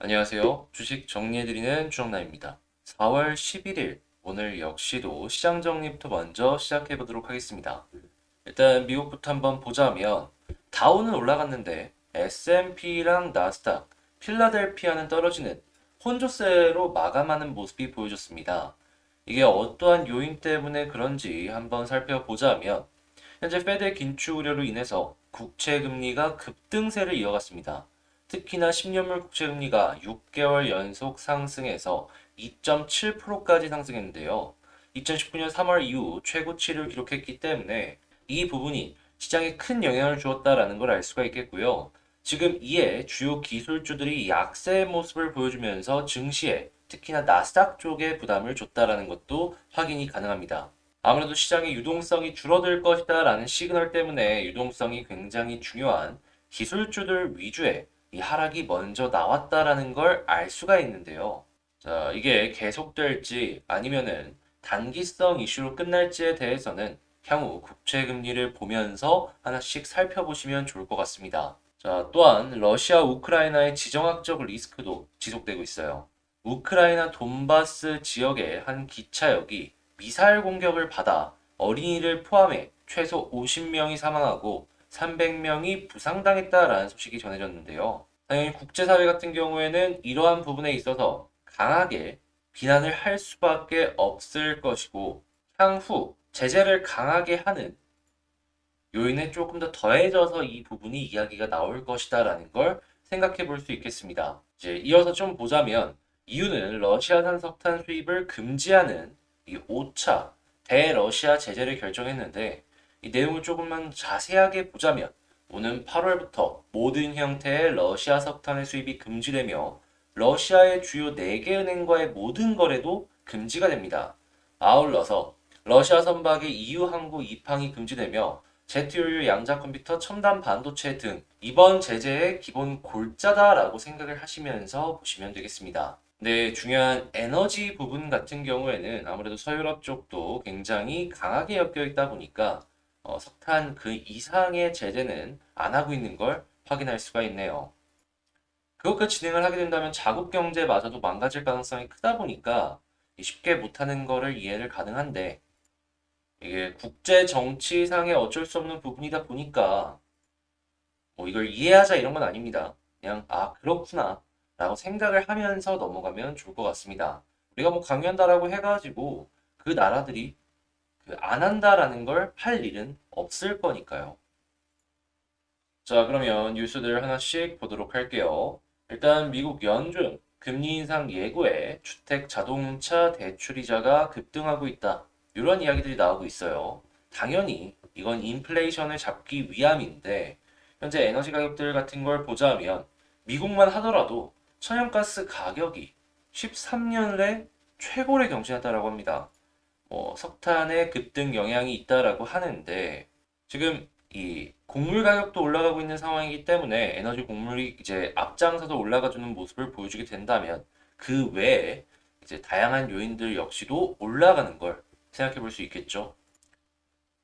안녕하세요. 주식 정리해드리는 주정남입니다. 4월 11일, 오늘 역시도 시장 정리부터 먼저 시작해보도록 하겠습니다. 일단 미국부터 한번 보자면 다우는 올라갔는데 S&P랑 나스닥, 필라델피아는 떨어지는 혼조세로 마감하는 모습이 보여졌습니다. 이게 어떠한 요인 때문에 그런지 한번 살펴보자면 현재 페드의 긴축 우려로 인해서 국채 금리가 급등세를 이어갔습니다. 특히나 10년물 국채 금리가 6개월 연속 상승해서 2.7%까지 상승했는데요. 2019년 3월 이후 최고치를 기록했기 때문에 이 부분이 시장에 큰 영향을 주었다라는 걸 알 수가 있겠고요. 지금 이에 주요 기술주들이 약세의 모습을 보여주면서 증시에 특히나 나스닥 쪽에 부담을 줬다라는 것도 확인이 가능합니다. 아무래도 시장의 유동성이 줄어들 것이다라는 시그널 때문에 유동성이 굉장히 중요한 기술주들 위주의 이 하락이 먼저 나왔다라는 걸 알 수가 있는데요. 자, 이게 계속될지 아니면은 단기성 이슈로 끝날지에 대해서는 향후 국채 금리를 보면서 하나씩 살펴보시면 좋을 것 같습니다. 자, 또한 러시아 우크라이나의 지정학적 리스크도 지속되고 있어요. 우크라이나 돈바스 지역의 한 기차역이 미사일 공격을 받아 어린이를 포함해 최소 50명이 사망하고 300명이 부상당했다라는 소식이 전해졌는데요. 당연히 국제사회 같은 경우에는 이러한 부분에 있어서 강하게 비난을 할 수밖에 없을 것이고 향후 제재를 강하게 하는 요인에 조금 더 더해져서 이 부분이 이야기가 나올 것이다라는 걸 생각해 볼 수 있겠습니다. 이제 이어서 좀 보자면 이유는 러시아산 석탄 수입을 금지하는 이 5차 대러시아 제재를 결정했는데 이 내용을 조금만 자세하게 보자면 오는 8월부터 모든 형태의 러시아 석탄의 수입이 금지되며 러시아의 주요 4개 은행과의 모든 거래도 금지가 됩니다. 아울러서 러시아 선박의 EU 항구 입항이 금지되며 제트유유 양자 컴퓨터, 첨단 반도체 등 이번 제재의 기본 골자다라고 생각을 하시면서 보시면 되겠습니다. 네, 중요한 에너지 부분 같은 경우에는 아무래도 서유럽 쪽도 굉장히 강하게 엮여 있다 보니까 석탄 그 이상의 제재는 안 하고 있는 걸 확인할 수가 있네요. 그것까지 진행을 하게 된다면 자국 경제마저도 망가질 가능성이 크다 보니까 쉽게 못하는 거를 이해를 가능한데 이게 국제 정치상의 어쩔 수 없는 부분이다 보니까 뭐 이걸 이해하자 이런 건 아닙니다. 그냥 그렇구나 라고 생각을 하면서 넘어가면 좋을 것 같습니다. 우리가 뭐 강요한다라고 해가지고 그 나라들이 그안 한다라는 걸 할 일은 없을 거니까요. 자, 그러면 뉴스들 하나씩 보도록 할게요. 일단 미국 연준 금리 인상 예고에 주택 자동차 대출 이자가 급등하고 있다. 이런 이야기들이 나오고 있어요. 당연히 이건 인플레이션을 잡기 위함인데 현재 에너지 가격들 같은 걸 보자면 미국만 하더라도 천연가스 가격이 13년 내 최고를 경신했다라고 합니다. 석탄의 급등 영향이 있다라고 하는데 지금 이 곡물 가격도 올라가고 있는 상황이기 때문에 에너지 곡물이 이제 앞장서서 올라가주는 모습을 보여주게 된다면 그 외에 이제 다양한 요인들 역시도 올라가는 걸 생각해 볼 수 있겠죠.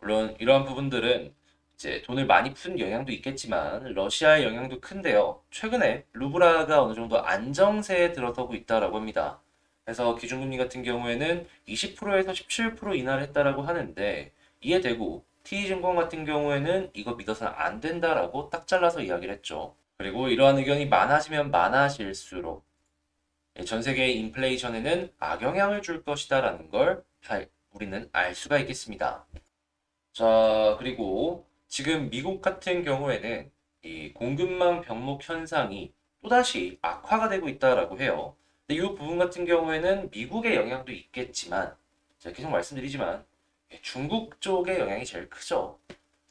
물론 이러한 부분들은 이제 돈을 많이 푼 영향도 있겠지만 러시아의 영향도 큰데요. 최근에 루브라가 어느 정도 안정세에 들어서고 있다라고 합니다. 그래서 기준금리 같은 경우에는 20%에서 17% 인하를 했다라고 하는데 이에 대고 TD증권 같은 경우에는 이거 믿어서는 안 된다라고 딱 잘라서 이야기를 했죠. 그리고 이러한 의견이 많아지면 많아질수록 전 세계의 인플레이션에는 악영향을 줄 것이다라는 걸 우리는 알 수가 있겠습니다. 자, 그리고 지금 미국 같은 경우에는 이 공급망 병목 현상이 또다시 악화가 되고 있다라고 해요. 근데 이 부분 같은 경우에는 미국의 영향도 있겠지만, 제가 계속 말씀드리지만, 중국 쪽의 영향이 제일 크죠.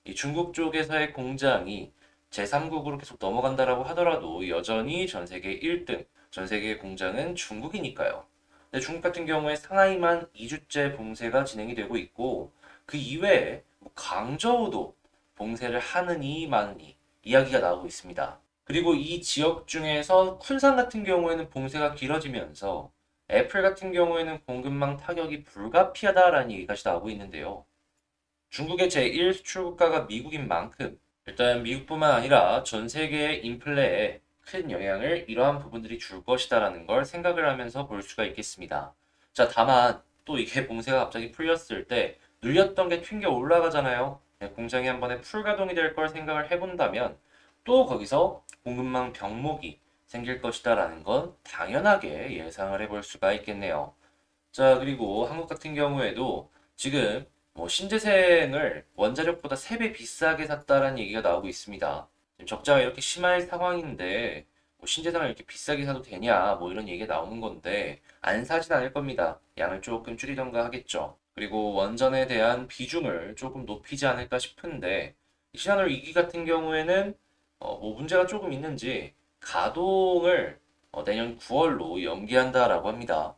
이 중국 쪽에서의 공장이 제3국으로 계속 넘어간다라고 하더라도 여전히 전 세계 1등, 전 세계 공장은 중국이니까요. 근데 중국 같은 경우에 상하이만 2주째 봉쇄가 진행이 되고 있고, 그 이외에 강저우도 봉쇄를 하느니 마느니 이야기가 나오고 있습니다. 그리고 이 지역 중에서 쿤산 같은 경우에는 봉쇄가 길어지면서 애플 같은 경우에는 공급망 타격이 불가피하다라는 얘기까지 나오고 있는데요. 중국의 제1 수출 국가가 미국인 만큼 일단 미국뿐만 아니라 전 세계의 인플레에 큰 영향을 이러한 부분들이 줄 것이다라는 걸 생각을 하면서 볼 수가 있겠습니다. 자, 다만 또 이게 봉쇄가 갑자기 풀렸을 때 눌렸던 게 튕겨 올라가잖아요. 네, 공장이 한 번에 풀가동이 될 걸 생각을 해본다면 또 거기서 공급망 병목이 생길 것이다라는 건 당연하게 예상을 해볼 수가 있겠네요. 자, 그리고 한국 같은 경우에도 지금 뭐 신재생을 원자력보다 3배 비싸게 샀다라는 얘기가 나오고 있습니다. 지금 적자가 이렇게 심할 상황인데 뭐 신재생을 이렇게 비싸게 사도 되냐 뭐 이런 얘기가 나오는 건데 안 사진 않을 겁니다. 양을 조금 줄이던가 하겠죠. 그리고 원전에 대한 비중을 조금 높이지 않을까 싶은데 신한울 2기 같은 경우에는 뭐 문제가 조금 있는지 가동을 내년 9월로 연기한다라고 합니다.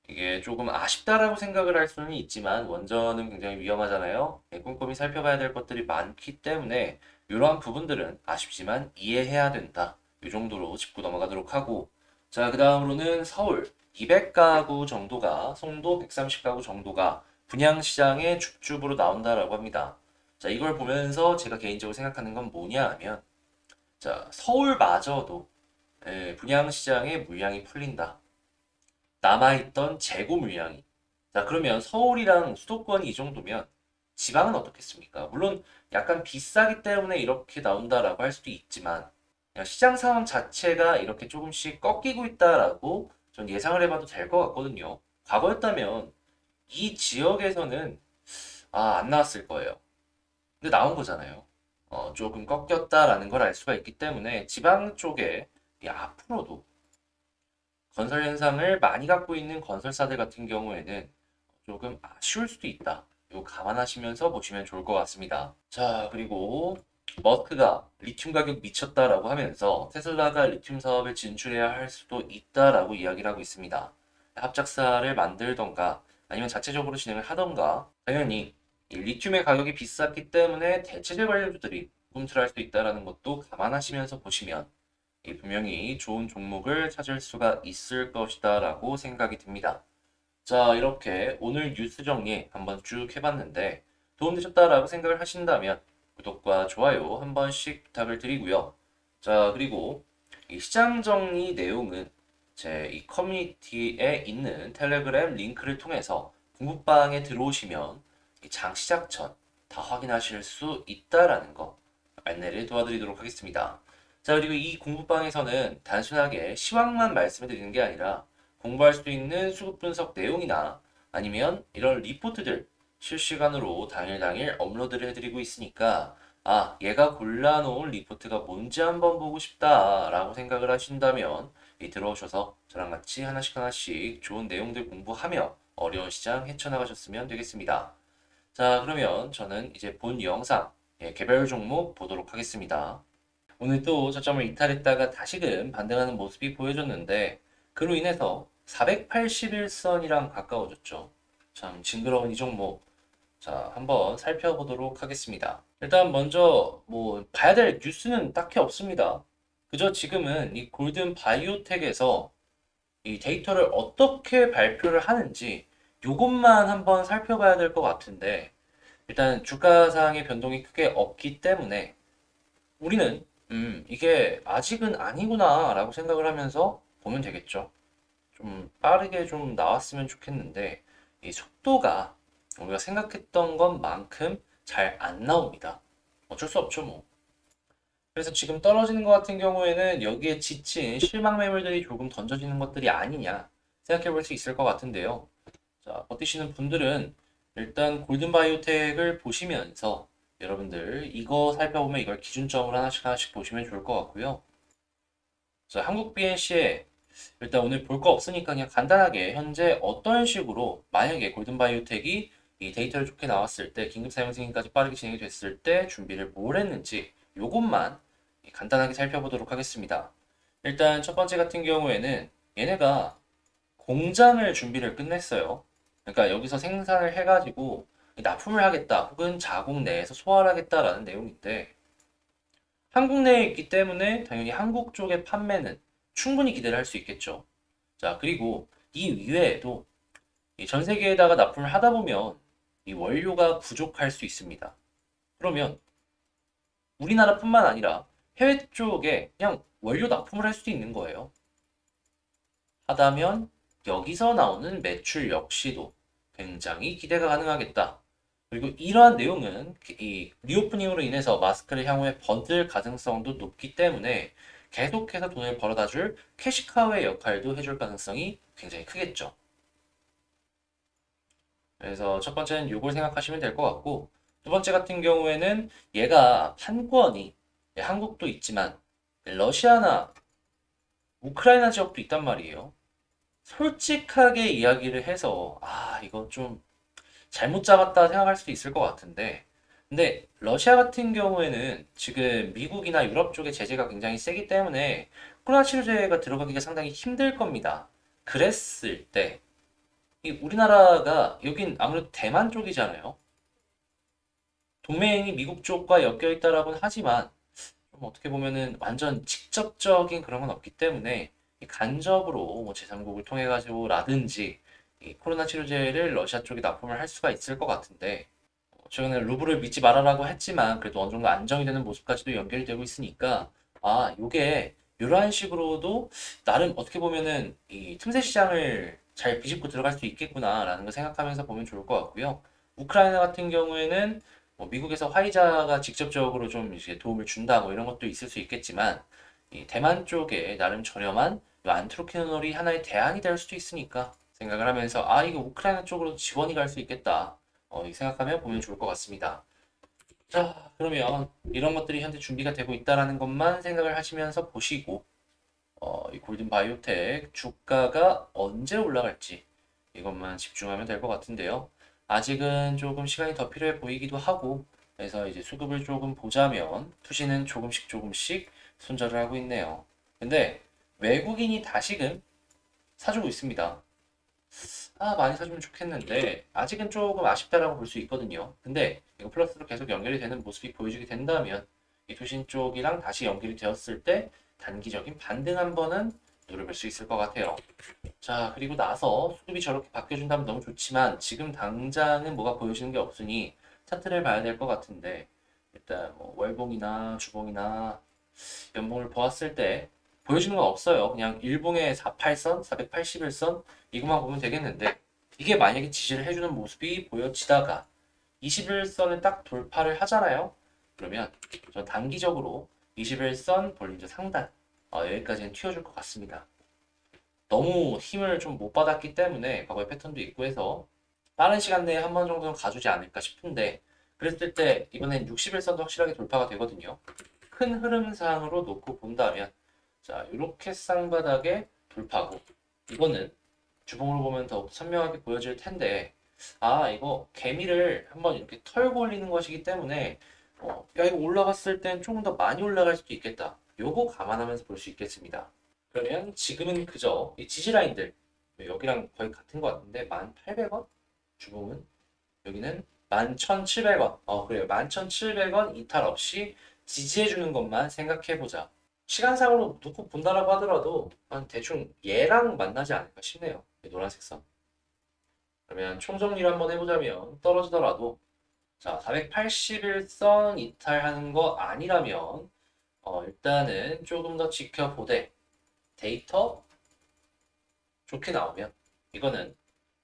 이게 조금 아쉽다라고 생각을 할 수는 있지만 원전은 굉장히 위험하잖아요. 꼼꼼히 살펴봐야 될 것들이 많기 때문에 이러한 부분들은 아쉽지만 이해해야 된다. 이 정도로 짚고 넘어가도록 하고 자, 그 다음으로는 서울 200가구 정도가 송도 130가구 정도가 분양시장의 줍줍으로 나온다라고 합니다. 자, 이걸 보면서 제가 개인적으로 생각하는 건 뭐냐 하면 자, 서울마저도 분양시장의 물량이 풀린다. 남아있던 재고 물량이. 자, 그러면 서울이랑 수도권이 이 정도면 지방은 어떻겠습니까? 물론 약간 비싸기 때문에 이렇게 나온다라고 할 수도 있지만 그냥 시장 상황 자체가 이렇게 조금씩 꺾이고 있다라고 전 예상을 해봐도 될 것 같거든요. 과거였다면 이 지역에서는 안 나왔을 거예요. 근데 나온 거잖아요. 조금 꺾였다라는 걸 알 수가 있기 때문에 지방 쪽에 앞으로도 건설 현상을 많이 갖고 있는 건설사들 같은 경우에는 조금 아쉬울 수도 있다. 이거 감안하시면서 보시면 좋을 것 같습니다. 자, 그리고 머스크가 리튬 가격 미쳤다라고 하면서 테슬라가 리튬 사업에 진출해야 할 수도 있다라고 이야기를 하고 있습니다. 합작사를 만들던가 아니면 자체적으로 진행을 하던가 당연히 이 리튬의 가격이 비쌌기 때문에 대체재 관련주들이 꿈틀할 수 있다는 것도 감안하시면서 보시면 분명히 좋은 종목을 찾을 수가 있을 것이다 라고 생각이 듭니다. 자, 이렇게 오늘 뉴스 정리 한번 쭉 해봤는데 도움되셨다라고 생각을 하신다면 구독과 좋아요 한 번씩 부탁을 드리고요. 자, 그리고 이 시장 정리 내용은 제 이 커뮤니티에 있는 텔레그램 링크를 통해서 공부방에 들어오시면 장 시작 전 다 확인하실 수 있다라는 거 안내를 도와드리도록 하겠습니다. 자, 그리고 이 공부방에서는 단순하게 시황만 말씀해 드리는 게 아니라 공부할 수 있는 수급 분석 내용이나 아니면 이런 리포트들 실시간으로 당일 업로드를 해드리고 있으니까 얘가 골라놓은 리포트가 뭔지 한번 보고 싶다라고 생각을 하신다면 들어오셔서 저랑 같이 하나씩 좋은 내용들 공부하며 어려운 시장 헤쳐나가셨으면 되겠습니다. 자, 그러면 저는 이제 본 영상 개별 종목 보도록 하겠습니다. 오늘 또 저점을 이탈했다가 다시금 반등하는 모습이 보여졌는데 그로 인해서 481선이랑 가까워졌죠. 참 징그러운 이 종목. 자, 한번 살펴보도록 하겠습니다. 일단 먼저 뭐 봐야 될 뉴스는 딱히 없습니다. 그저 지금은 이 골든 바이오텍에서 이 데이터를 어떻게 발표를 하는지 요것만 한번 살펴봐야 될 것 같은데 일단 주가상의 변동이 크게 없기 때문에 우리는 이게 아직은 아니구나 라고 생각을 하면서 보면 되겠죠. 좀 빠르게 좀 나왔으면 좋겠는데 이 속도가 우리가 생각했던 것만큼 잘 안 나옵니다. 어쩔 수 없죠 뭐. 그래서 지금 떨어지는 것 같은 경우에는 여기에 지친 실망 매물들이 조금 던져지는 것들이 아니냐 생각해 볼 수 있을 것 같은데요. 자, 버티시는 분들은 일단 골든바이오텍을 보시면서 여러분들 이거 살펴보면 이걸 기준점으로 하나씩 보시면 좋을 것 같고요. 자, 한국 BNC에 일단 오늘 볼 거 없으니까 그냥 간단하게 현재 어떤 식으로 만약에 골든바이오텍이 이 데이터를 좋게 나왔을 때 긴급 사용 승인까지 빠르게 진행이 됐을 때 준비를 뭘 했는지 요것만 간단하게 살펴보도록 하겠습니다. 일단 첫 번째 같은 경우에는 얘네가 공장을 준비를 끝냈어요. 그러니까 여기서 생산을 해가지고 납품을 하겠다 혹은 자국 내에서 소화를 하겠다라는 내용인데 한국 내에 있기 때문에 당연히 한국 쪽의 판매는 충분히 기대를 할 수 있겠죠. 자, 그리고 이 이외에도 전 세계에다가 납품을 하다 보면 이 원료가 부족할 수 있습니다. 그러면 우리나라뿐만 아니라 해외 쪽에 그냥 원료 납품을 할 수도 있는 거예요. 하다면 여기서 나오는 매출 역시도 굉장히 기대가 가능하겠다. 그리고 이러한 내용은 이 리오프닝으로 인해서 마스크를 향후에 번들 가능성도 높기 때문에 계속해서 돈을 벌어다 줄 캐시카우의 역할도 해줄 가능성이 굉장히 크겠죠. 그래서 첫 번째는 이걸 생각하시면 될 것 같고, 두 번째 같은 경우에는 얘가 판권이 한국도 있지만 러시아나 우크라이나 지역도 있단 말이에요. 솔직하게 이야기를 해서 이거 좀 잘못 잡았다 생각할 수도 있을 것 같은데, 근데 러시아 같은 경우에는 지금 미국이나 유럽 쪽의 제재가 굉장히 세기 때문에 코로나 치료제가 들어가기가 상당히 힘들 겁니다. 그랬을 때 이 우리나라가 여긴 아무래도 대만 쪽이잖아요. 동맹이 미국 쪽과 엮여 있다라고는 하지만 좀 어떻게 보면은 완전 직접적인 그런 건 없기 때문에 이 간접으로 뭐 제3국을 통해 가지고라든지 이 코로나 치료제를 러시아 쪽에 납품을 할 수가 있을 것 같은데, 최근에 루블을 믿지 말아라고 했지만 그래도 어느 정도 안정이 되는 모습까지도 연결이 되고 있으니까 요게 이러한 식으로도 나름 어떻게 보면은 이 틈새 시장을 잘 비집고 들어갈 수 있겠구나라는 걸 생각하면서 보면 좋을 것 같고요. 우크라이나 같은 경우에는 뭐 미국에서 화이자가 직접적으로 좀 이제 도움을 준다 뭐 이런 것도 있을 수 있겠지만 이 대만 쪽에 나름 저렴한 이 안트로키노놀이 하나의 대안이 될 수도 있으니까 생각을 하면서 이거 우크라이나 쪽으로 지원이 갈 수 있겠다. 이 생각하면 보면 좋을 것 같습니다. 자, 그러면 이런 것들이 현재 준비가 되고 있다라는 것만 생각을 하시면서 보시고, 이 골든 바이오텍 주가가 언제 올라갈지 이것만 집중하면 될 것 같은데요. 아직은 조금 시간이 더 필요해 보이기도 하고, 그래서 이제 수급을 조금 보자면 투시는 조금씩 조금씩 손절을 하고 있네요. 근데 외국인이 다시금 사주고 있습니다. 많이 사주면 좋겠는데 아직은 조금 아쉽다라고 볼 수 있거든요. 근데 이거 플러스로 계속 연결이 되는 모습이 보여주게 된다면 이 투신 쪽이랑 다시 연결이 되었을 때 단기적인 반등 한 번은 노려볼 수 있을 것 같아요. 자, 그리고 나서 수급이 저렇게 바뀌어준다면 너무 좋지만 지금 당장은 뭐가 보여지는 게 없으니 차트를 봐야 될 것 같은데, 일단 뭐 월봉이나 주봉이나 연봉을 보았을 때 보여주는 건 없어요. 그냥 일봉의 48선, 481선 이것만 보면 되겠는데, 이게 만약에 지지를 해주는 모습이 보여지다가 21선을 딱 돌파를 하잖아요. 그러면 전 단기적으로 21선 볼린저 상단 여기까지는 튀어줄 것 같습니다. 너무 힘을 좀 못 받았기 때문에 과거의 패턴도 있고 해서 빠른 시간 내에 한 번 정도는 가주지 않을까 싶은데, 그랬을 때 이번엔 61선도 확실하게 돌파가 되거든요. 큰 흐름상으로 놓고 본다면 자, 이렇게 쌍바닥에 돌파고, 이거는 주봉으로 보면 더욱 선명하게 보여질 텐데, 이거 개미를 한번 이렇게 털고 올리는 것이기 때문에 야, 이거 올라갔을 땐 조금 더 많이 올라갈 수도 있겠다. 요거 감안하면서 볼 수 있겠습니다. 그러면 지금은 그저 이 지지 라인들 여기랑 거의 같은 것 같은데 1,800원 주봉은, 여기는 11,700원. 그래요. 11,700원 이탈 없이 지지해주는 것만 생각해보자. 시간상으로 놓고 본다라고 하더라도 한 대충 얘랑 만나지 않을까 싶네요. 이 노란색 선. 그러면 총정리를 한번 해보자면 떨어지더라도 자, 481선 이탈하는 거 아니라면 일단은 조금 더 지켜보되 데이터 좋게 나오면 이거는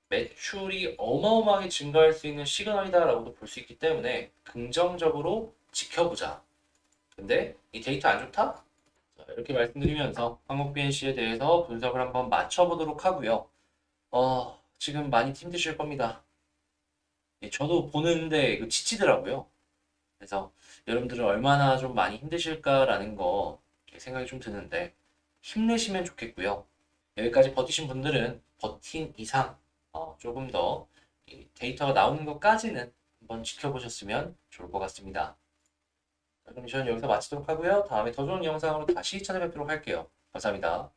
매출이 어마어마하게 증가할 수 있는 시그널이다라고도 볼 수 있기 때문에 긍정적으로 지켜보자. 근데 이 데이터 안 좋다? 자, 이렇게 말씀드리면서 한국 BNC에 대해서 분석을 한번 맞춰보도록 하고요. 지금 많이 힘드실 겁니다. 저도 보는데 이거 지치더라고요. 그래서 여러분들은 얼마나 좀 많이 힘드실까라는 거 생각이 좀 드는데 힘내시면 좋겠고요. 여기까지 버티신 분들은 버틴 이상 조금 더 데이터가 나오는 것까지는 한번 지켜보셨으면 좋을 것 같습니다. 그럼 저는 여기서 마치도록 하고요. 다음에 더 좋은 영상으로 다시 찾아뵙도록 할게요. 감사합니다.